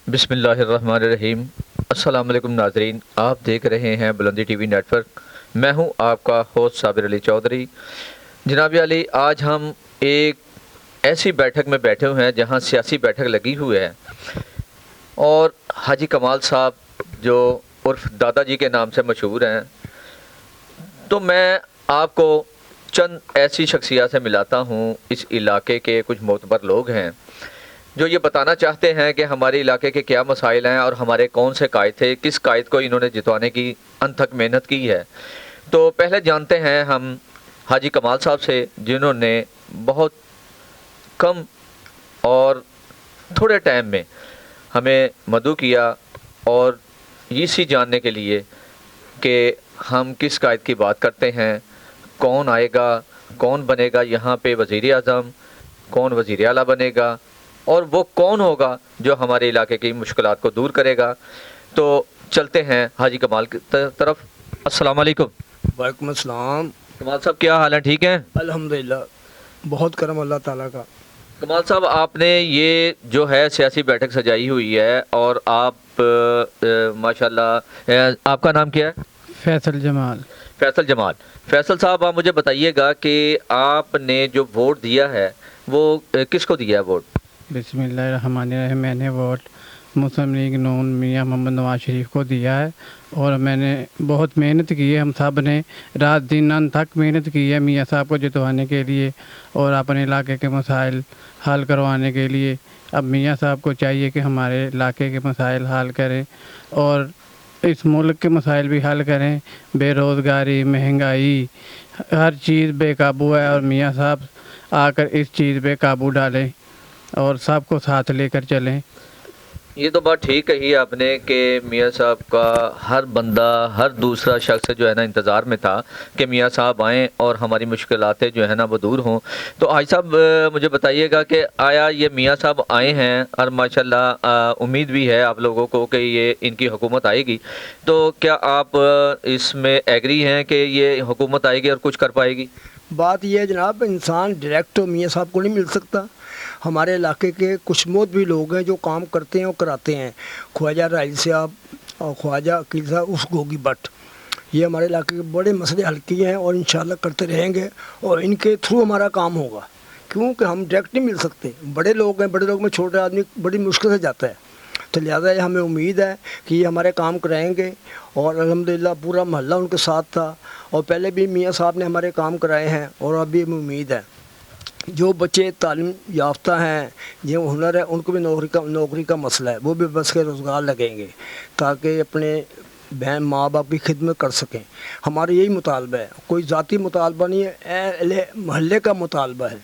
بسم اللہ الرحمن الرحیم۔ السلام علیکم ناظرین، آپ دیکھ رہے ہیں بلندی ٹی وی نیٹ ورک۔ میں ہوں آپ کا ہوسٹ صابر علی چودھری۔ جناب علی، آج ہم ایک ایسی بیٹھک میں بیٹھے ہوئے ہیں جہاں سیاسی بیٹھک لگی ہوئی ہے، اور حاجی کمال صاحب جو عرف دادا جی کے نام سے مشہور ہیں، تو میں آپ کو چند ایسی شخصیات سے ملاتا ہوں۔ اس علاقے کے کچھ معتبر لوگ ہیں جو یہ بتانا چاہتے ہیں کہ ہمارے علاقے کے کیا مسائل ہیں اور ہمارے کون سے قائد تھے، کس قائد کو انہوں نے جتوانے کی انتھک محنت کی ہے۔ تو پہلے جانتے ہیں ہم حاجی کمال صاحب سے، جنہوں نے بہت کم اور تھوڑے ٹائم میں ہمیں مدعو کیا، اور اسی جاننے کے لیے کہ ہم کس قائد کی بات کرتے ہیں، کون آئے گا، کون بنے گا یہاں پہ وزیر اعظم، کون وزیر اعلیٰ بنے گا، اور وہ کون ہوگا جو ہمارے علاقے کی مشکلات کو دور کرے گا۔ تو چلتے ہیں حاجی کمال کی طرف۔ السلام علیکم۔ وعلیکم السلام۔ کمال صاحب کیا حال ہے؟ ٹھیک ہیں؟ الحمدللہ، بہت کرم اللہ تعالیٰ کا۔ کمال صاحب، آپ نے یہ جو ہے سیاسی بیٹھک سجائی ہوئی ہے، اور آپ ماشاءاللہ، آپ کا نام کیا ہے؟ فیصل جمال۔ فیصل جمال۔ فیصل صاحب، آپ مجھے بتائیے گا کہ آپ نے جو ووٹ دیا ہے وہ کس کو دیا ہے ووٹ؟ بسم اللہ الرحمن الرحیم۔ میں نے ووٹ مسلم لیگ نون میاں محمد نواز شریف کو دیا ہے، اور میں نے بہت محنت کی ہے۔ ہم سب نے رات دن انتھک محنت کی ہے میاں صاحب کو جتوانے کے لیے اور اپنے علاقے کے مسائل حل کروانے کے لیے۔ اب میاں صاحب کو چاہیے کہ ہمارے علاقے کے مسائل حل کریں اور اس ملک کے مسائل بھی حل کریں۔ بے روزگاری، مہنگائی، ہر چیز بے قابو ہے، اور میاں صاحب آ کر اس چیز پہ قابو ڈالیں اور سب کو ساتھ لے کر چلیں۔ یہ تو بات ٹھیک کہی آپ نے کہ میاں صاحب کا ہر بندہ، ہر دوسرا شخص جو ہے نا انتظار میں تھا کہ میاں صاحب آئیں اور ہماری مشکلات جو ہے نا وہ دور ہوں۔ تو حاج صاحب مجھے بتائیے گا کہ آیا یہ میاں صاحب آئے ہیں، اور ماشاءاللہ امید بھی ہے آپ لوگوں کو کہ یہ ان کی حکومت آئے گی، تو کیا آپ اس میں ایگری ہیں کہ یہ حکومت آئے گی اور کچھ کر پائے گی؟ بات یہ ہے جناب، انسان ڈائریکٹ میاں صاحب کو نہیں مل سکتا۔ ہمارے علاقے کے کچھ موت بھی لوگ ہیں جو کام کرتے ہیں اور کراتے ہیں۔ خواجہ رائی صاحب اور خواجہ عقیل صاحب، اس گوگی بٹ، یہ ہمارے علاقے کے بڑے مسئلے حل کیے ہیں اور انشاءاللہ کرتے رہیں گے، اور ان کے تھرو ہمارا کام ہوگا، کیونکہ ہم ڈائریکٹ نہیں مل سکتے۔ بڑے لوگ ہیں، بڑے لوگ میں چھوٹے آدمی بڑی مشکل سے جاتا ہے، تو لہٰذا یہ ہمیں امید ہے کہ یہ ہمارے کام کرائیں گے، اور الحمدللہ پورا محلہ ان کے ساتھ تھا، اور پہلے بھی میاں صاحب نے ہمارے کام کرائے ہیں، اور ابھی ہمیں امید ہے جو بچے تعلیم یافتہ ہیں، جو ہنر ہے، ان کو بھی نوکری کا مسئلہ ہے، وہ بھی بس کے روزگار لگیں گے تاکہ اپنے بہن ماں باپ کی خدمت کر سکیں۔ ہمارا یہی مطالبہ ہے، کوئی ذاتی مطالبہ نہیں ہے، اہل محلے کا مطالبہ ہے۔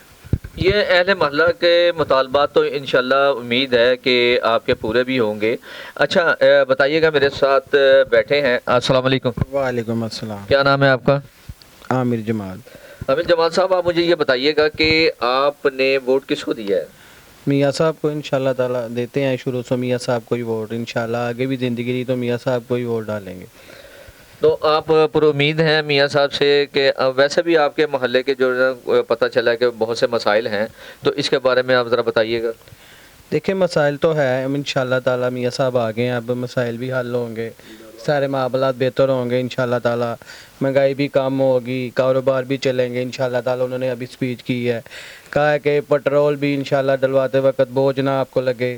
یہ اہل محلہ کے مطالبات تو انشاءاللہ امید ہے کہ آپ کے پورے بھی ہوں گے۔ اچھا بتائیے گا، میرے ساتھ بیٹھے ہیں۔ السلام علیکم۔ وعلیکم السلام۔ کیا نام ہے آپ کا؟ عامر جمال۔ عامر جمال صاحب، آپ مجھے یہ بتائیے گا کہ آپ نے ووٹ کس کو دیا ہے؟ میاں صاحب کو انشاءاللہ تعالیٰ دیتے ہیں، شروع سے میاں صاحب کو ہی ووٹ، انشاءاللہ آگے بھی زندگی رہی تو میاں صاحب کو ہی ووٹ ڈالیں گے۔ تو آپ پر امید ہیں میاں صاحب سے کہ ویسے بھی آپ کے محلے کے جو پتہ چلا کہ بہت سے مسائل ہیں، تو اس کے بارے میں آپ ذرا بتائیے گا۔ دیکھیں، مسائل تو ہے، انشاءاللہ تعالیٰ میاں صاحب آگے ہیں، اب مسائل بھی حل ہوں گے، سارے معاملات بہتر ہوں گے انشاءاللہ تعالیٰ، مہنگائی بھی کم ہوگی، کاروبار بھی چلیں گے انشاءاللہ تعالیٰ۔ انہوں نے ابھی سپیچ کی ہے، کہا ہے کہ پٹرول بھی انشاءاللہ ڈلواتے وقت بوجھ نہ آپ کو لگے،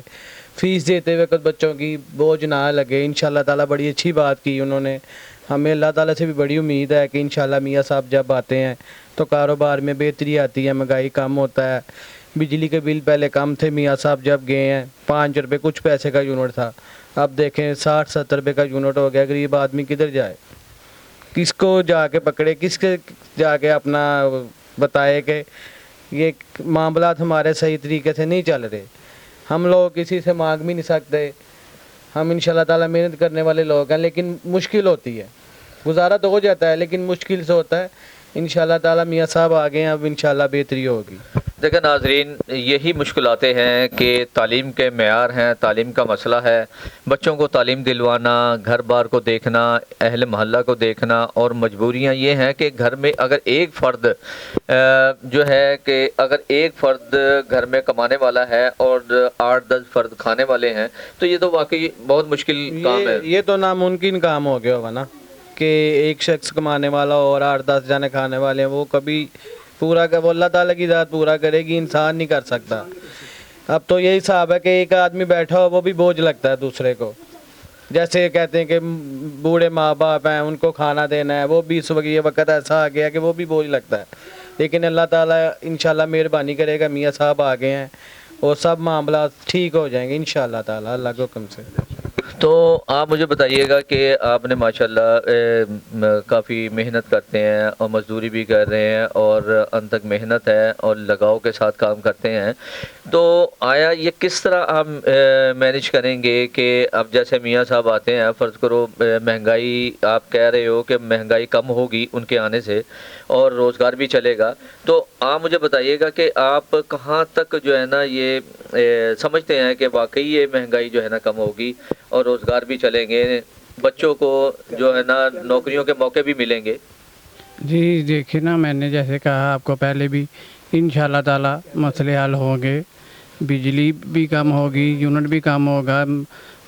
فیس دیتے وقت بچوں کی بوجھ نہ لگے انشاءاللہ تعالیٰ۔ بڑی اچھی بات کی انہوں نے، ہمیں اللہ تعالیٰ سے بھی بڑی امید ہے کہ انشاءاللہ میاں صاحب جب آتے ہیں تو کاروبار میں بہتری آتی ہے، مہنگائی کم ہوتا ہے۔ بجلی کے بل پہلے کم تھے، میاں صاحب جب گئے ہیں 5 روپے کچھ پیسے کا یونٹ تھا، اب دیکھیں 60-70 روپے کا یونٹ ہو گیا۔ غریب آدمی کدھر جائے، کس کو جا کے پکڑے، کس کے جا کے اپنا بتائے کہ یہ معاملات ہمارے صحیح طریقے سے نہیں چل رہے۔ ہم لوگ کسی سے مانگ بھی نہیں سکتے، ہم انشاءاللہ تعالیٰ محنت کرنے والے لوگ ہیں، لیکن مشکل ہوتی ہے، گزارا تو ہو جاتا ہے لیکن مشکل سے ہوتا ہے۔ انشاءاللہ تعالیٰ میاں صاحب آگے ہیں، اب انشاءاللہ بہتری ہوگی۔ دیکھیں ناظرین، یہی مشکلاتیں ہیں کہ تعلیم کے معیار ہیں، تعلیم کا مسئلہ ہے، بچوں کو تعلیم دلوانا، گھر بار کو دیکھنا، اہل محلہ کو دیکھنا، اور مجبوریاں یہ ہیں کہ گھر میں اگر ایک فرد جو ہے کہ اگر ایک فرد گھر میں کمانے والا ہے اور 8-10 فرد کھانے والے ہیں تو یہ تو واقعی بہت مشکل کام ہے۔ یہ تو ناممکن کام ہو گیا ہوگا نا کہ ایک شخص کمانے والا اور 8-10 جانے کھانے والے ہیں، وہ کبھی پورا وہ اللہ تعالیٰ کی ذات پورا کرے گی، انسان نہیں کر سکتا۔ اب تو یہی حساب ہے کہ ایک آدمی بیٹھا ہو وہ بھی بوجھ لگتا ہے دوسرے کو، جیسے کہتے ہیں کہ بوڑھے ماں باپ ہیں ان کو کھانا دینا ہے، وہ بھی اس وقت یہ وقت ایسا آ گیا کہ وہ بھی بوجھ لگتا ہے، لیکن اللہ تعالیٰ انشاءاللہ مہربانی کرے گا، میاں صاحب آ گئے ہیں اور سب معاملات ٹھیک ہو جائیں گے انشاءاللہ تعالیٰ اللہ کے حکم سے۔ تو آپ مجھے بتائیے گا کہ آپ نے ماشاءاللہ کافی محنت کرتے ہیں اور مزدوری بھی کر رہے ہیں اور انت تک محنت ہے اور لگاؤ کے ساتھ کام کرتے ہیں، تو آیا یہ کس طرح آپ مینیج کریں گے کہ اب جیسے میاں صاحب آتے ہیں، فرض کرو مہنگائی آپ کہہ رہے ہو کہ مہنگائی کم ہوگی ان کے آنے سے اور روزگار بھی چلے گا، تو آپ مجھے بتائیے گا کہ آپ کہاں تک جو ہے نا یہ سمجھتے ہیں کہ واقعی یہ مہنگائی جو ہے نا کم ہوگی اور روزگار بھی چلیں گے، بچوں کو جو ہے نا نوکریوں کے موقع بھی ملیں گے؟ جی دیکھیے نا، میں نے جیسے کہا آپ کو پہلے بھی، انشاءاللہ تعالیٰ مسئلے حل ہوں گے، بجلی بھی کم ہوگی، یونٹ بھی کم ہوگا،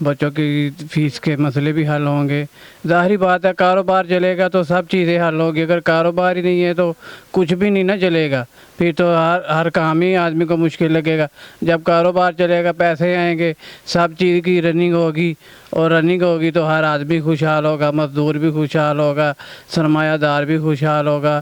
بچوں کی فیس کے مسئلے بھی حل ہوں گے۔ ظاہری بات ہے کاروبار چلے گا تو سب چیزیں حل ہوگی، اگر کاروبار ہی نہیں ہے تو کچھ بھی نہیں نہ چلے گا، پھر تو ہر کام ہی آدمی کو مشکل لگے گا۔ جب کاروبار چلے گا، پیسے آئیں گے، سب چیز کی رننگ ہوگی، اور رننگ ہوگی تو ہر آدمی خوشحال ہوگا، مزدور بھی خوشحال ہوگا، سرمایہ دار بھی خوشحال ہوگا،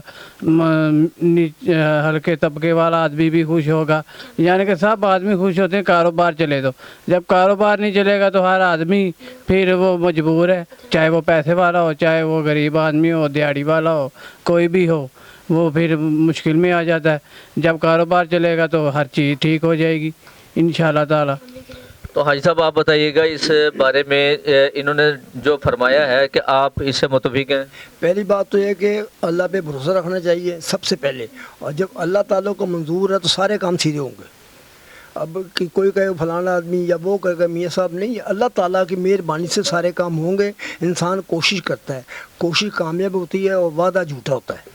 ہلکے طبقے والا آدمی بھی خوش ہوگا، یعنی کہ سب آدمی خوش ہوتے ہیں کاروبار چلے تو۔ جب کاروبار نہیں چلے گا تو ہر آدمی پھر وہ مجبور ہے، چاہے وہ پیسے والا ہو، چاہے وہ غریب آدمی ہو، دیہڑی والا ہو، کوئی بھی ہو، وہ پھر مشکل میں آ جاتا ہے۔ جب کاروبار چلے گا تو ہر چیز ٹھیک ہو جائے گی انشاءاللہ تعالیٰ۔ تو حاجی صاحب آپ بتائیے گا اس بارے میں، انہوں نے جو فرمایا ہے کہ آپ اس سے متفق ہیں؟ پہلی بات تو یہ کہ اللہ پہ بھروسہ رکھنا چاہیے سب سے پہلے، اور جب اللہ تعالیٰ کو منظور ہے تو سارے کام سیدھے ہوں گے۔ اب کہ کوئی کہے فلانا آدمی یا وہ کہے گا میاں صاحب، نہیں، اللہ تعالیٰ کی مہربانی سے سارے کام ہوں گے۔ انسان کوشش کرتا ہے، کوشش کامیاب ہوتی ہے اور وعدہ جھوٹا ہوتا ہے۔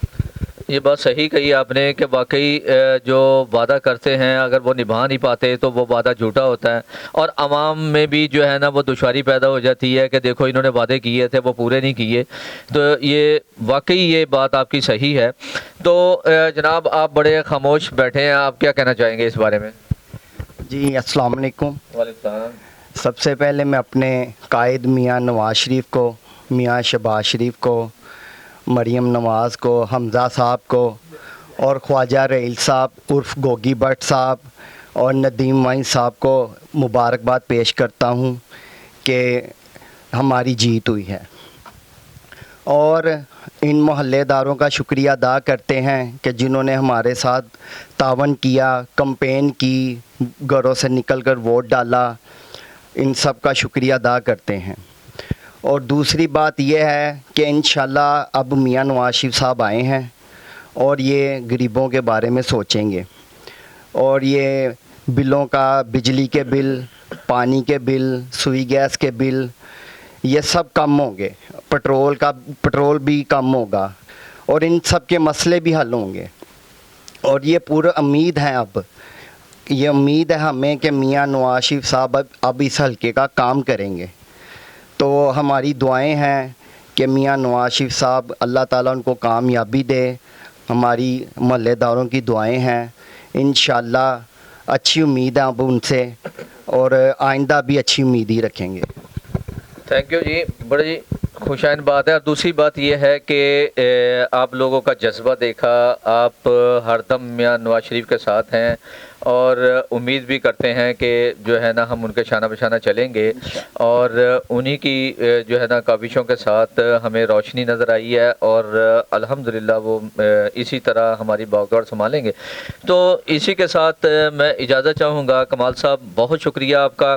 یہ بات صحیح کہی آپ نے کہ واقعی جو وعدہ کرتے ہیں اگر وہ نبھا نہیں پاتے تو وہ وعدہ جھوٹا ہوتا ہے، اور عوام میں بھی جو ہے نا وہ دشواری پیدا ہو جاتی ہے کہ دیکھو انہوں نے وعدے کیے تھے وہ پورے نہیں کیے۔ تو یہ واقعی یہ بات آپ کی صحیح ہے۔ تو جناب آپ بڑے خاموش بیٹھے ہیں، آپ کیا کہنا چاہیں گے اس بارے میں؟ جی السلام علیکم۔ وعلیکم السلام۔ سب سے پہلے میں اپنے قائد میاں نواز شریف کو، میاں شہباز شریف کو، مریم نواز کو، حمزہ صاحب کو، اور خواجہ رحیل صاحب عرف گوگی بٹ صاحب اور ندیم معین صاحب کو مبارکباد پیش کرتا ہوں کہ ہماری جیت ہوئی ہے، اور ان محلے داروں کا شکریہ ادا کرتے ہیں کہ جنہوں نے ہمارے ساتھ تعاون کیا، کمپین کی، گھروں سے نکل کر ووٹ ڈالا، ان سب کا شکریہ ادا کرتے ہیں۔ اور دوسری بات یہ ہے کہ انشاءاللہ اب میاں نواز شریف صاحب آئے ہیں اور یہ غریبوں کے بارے میں سوچیں گے، اور یہ بلوں کا، بجلی کے بل، پانی کے بل، سوئی گیس کے بل، یہ سب کم ہوں گے، پٹرول بھی کم ہوگا، اور ان سب کے مسئلے بھی حل ہوں گے۔ اور یہ پورا امید ہے، اب یہ امید ہے ہمیں کہ میاں نواز شریف صاحب اب اس حلقے کا کام کریں گے۔ تو ہماری دعائیں ہیں کہ میاں نواز شریف صاحب اللہ تعالیٰ ان کو کامیابی دے، ہماری محلے داروں کی دعائیں ہیں، انشاءاللہ اچھی امید ہے اب ان سے، اور آئندہ بھی اچھی امید ہی رکھیں گے۔ تھینک یو جی، بڑی خوشائن بات ہے۔ اور دوسری بات یہ ہے کہ آپ لوگوں کا جذبہ دیکھا، آپ ہر دم میاں نواز شریف کے ساتھ ہیں، اور امید بھی کرتے ہیں کہ جو ہے نا ہم ان کے شانہ بشانہ چلیں گے، اور انہی کی جو ہے نا کاوشوں کے ساتھ ہمیں روشنی نظر آئی ہے، اور الحمدللہ وہ اسی طرح ہماری باغدوڑ سنبھالیں گے۔ تو اسی کے ساتھ میں اجازت چاہوں گا۔ کمال صاحب بہت شکریہ آپ کا،